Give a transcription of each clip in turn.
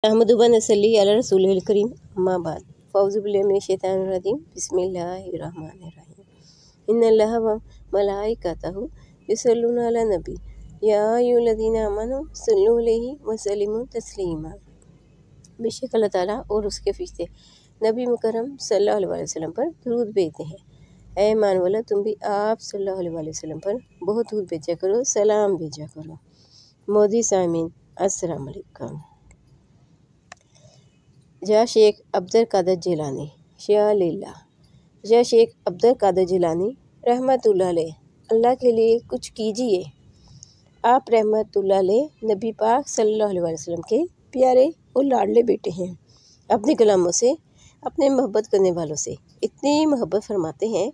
अहमद नसली अला रसूलिल करीम अम्मा बाद फ़ौज़ु बिल्लाहि मिनश शैतानिर रजीम बिस्मिल्लाहिर्रहमानिर्रहीम इन्नल्लाह व मलाइकतहु युसल्लूना अला नबी या अय्युहल्लज़ीना आमनू सल्लु अलैहि व सल्लिमू तस्लीमा। बेशक अल्लाह ताला और उसके फरिश्ते नबी मुकर्रम सल्लल्लाहु अलैहि वसल्लम पर दुरूद भेजते हैं। ऐ ईमान वाला तुम भी आप सल्लल्लाहु अलैहि वसल्लम पर बहुत दुरूद भेजा करो, सलाम भेजा करो। मोदी सामीन अस्सलाम वालेकुम। या शेख अब्दुल कादिर जिलानी शिया लिल्लाह। या शेख अब्दुल कादिर जिलानी रहमतुल्लाह अलैह, अल्लाह के लिए कुछ कीजिए। आप रहमतुल्लाह अलैह नबी पाक सल्लल्लाहु अलैहि वसल्लम के प्यारे और लाडले बेटे हैं। अपने गुलामों से, अपने मोहब्बत करने वालों से इतनी मोहब्बत फरमाते हैं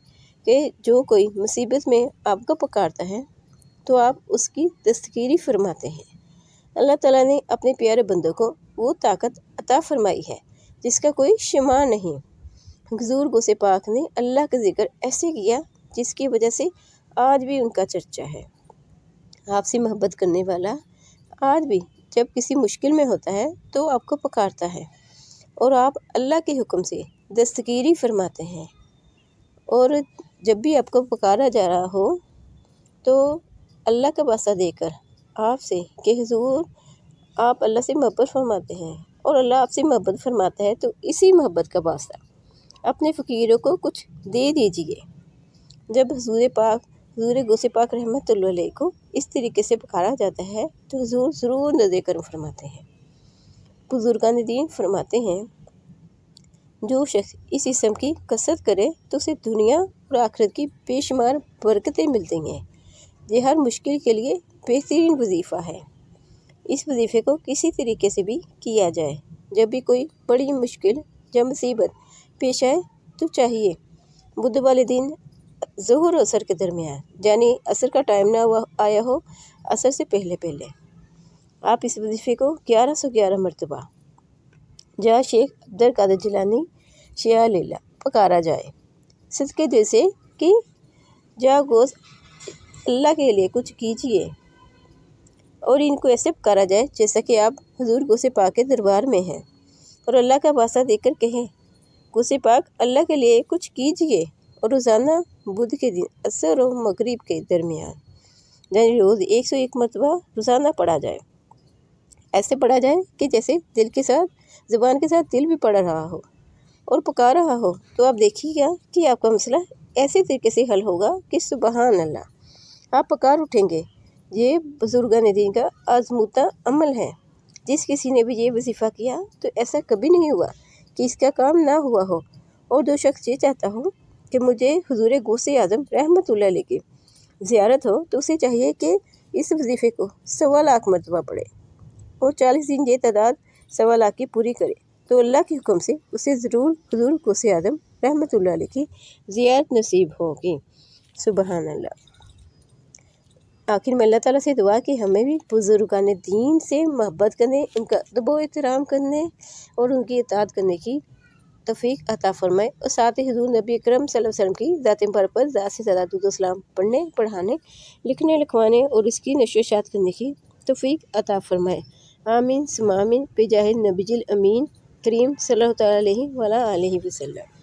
कि जो कोई मुसीबत में आपको पुकारता है तो आप उसकी दस्तगीरी फरमाते हैं। अल्लाह ताला ने अपने प्यारे बंदों को वो ताकत अता फरमाई है जिसका कोई शुमार नहीं। हुज़ूर गौसे पाक ने अल्लाह का जिक्र ऐसे किया जिसकी वजह से आज भी उनका चर्चा है। आपसे मोहब्बत करने वाला आज भी जब किसी मुश्किल में होता है तो आपको पुकारता है और आप अल्लाह के हुक्म से दस्तगीरी फरमाते हैं। और जब भी आपको पुकारा जा रहा हो तो अल्लाह का वास्ता देकर आपसे कि हुज़ूर आप अल्लाह से मोहब्बत फरमाते हैं और अल्लाह आपसे मोहब्बत फरमाता है तो इसी मोहब्बत का वास्ता अपने फ़कीरों को कुछ दे दीजिए। जब हुज़ूर गौसे पाक रहमतुल्लाह अलैह को इस तरीके से पुकारा जाता है तो हुज़ूर ज़रूर नज़र करम फरमाते हैं। बुज़ुर्गान दीन फरमाते हैं, जो शख्स इस इस्म की कसरत करे तो उसे दुनिया और आखिरत की बेशुमार बरकतें मिलती हैं। ये हर मुश्किल के लिए बेहतरीन वजीफ़ा है। इस वजीफ़े को किसी तरीके से भी किया जाए। जब भी कोई बड़ी मुश्किल या मुसीबत पेश आए तो चाहिए बुध वाले दिन ज़ोहर और असर के दरमियान, यानी असर का टाइम ना हुआ आया हो, असर से पहले पहले आप इस वजीफ़े को 1111 मरतबा या शेख अब्दुल कादिर जिलानी शिया लिल्लाह पुकारा जाए सदके दिल से कि जा गोस अल्लाह के लिए कुछ कीजिए। और इनको ऐसे पुकारा जाए जैसा कि आप हुज़ूर गौसे पाक के दरबार में हैं और अल्लाह का वास्ता देकर कहें, गौसे पाक अल्लाह के लिए कुछ कीजिए। और रोज़ाना बुध के दिन असर और मगरिब के दरमियान, यानी रोज़ 101 मरतबा रोज़ाना पढ़ा जाए। ऐसे पढ़ा जाए कि जैसे दिल के साथ, ज़ुबान के साथ दिल भी पढ़ रहा हो और पुकार रहा हो। तो आप देखिएगा कि आपका मसला ऐसे तरीके से हल होगा कि सुबहान अल्लाह आप पुकार उठेंगे। ये बुजुर्गान दीन का आज़मूदा अमल है। जिस किसी ने भी ये वजीफ़ा किया तो ऐसा कभी नहीं हुआ कि इसका काम ना हुआ हो। और जो शख्स ये चाहता हो कि मुझे हुज़ूर गौसे आज़म रहमतुल्लाह अलैह की ज़ियारत हो तो उसे चाहिए कि इस वजीफ़े को 1.25 लाख मरतबा पढ़े और 40 दिन ये तादाद 1.25 लाख की पूरी करे तो अल्लाह के हुक्म से उसे ज़रूर हुज़ूर गौसे आज़म रहमतुल्लाह अलैह की ज़ियारत नसीब होगी। सुबहान अल्लाह। आखिर में अल्लाह ताला से दुआ कि हमें भी बुज़ुर्गान दीन से मोहब्बत करने, उनका अदब व एहतराम करने और उनकी इताअत करने की तौफ़ीक अता फ़रमाए और साथ ही हुज़ूर नबी अकरम सल्लल्लाहु अलैहि वसल्लम की ज़ात मुबारक पर ज़्यादा से ज़्यादा दुरूद व सलाम पढ़ने, पढ़ाने, लिखने, लिखवाने और इसकी नशर व इशाअत करने की तौफ़ीक अता फ़रमाए। आमीन सुम्मा आमीन बिजाहिन नबीजिल अमीन करीम सल्लल्लाहु अलैहि व आलिहि वसल्लम।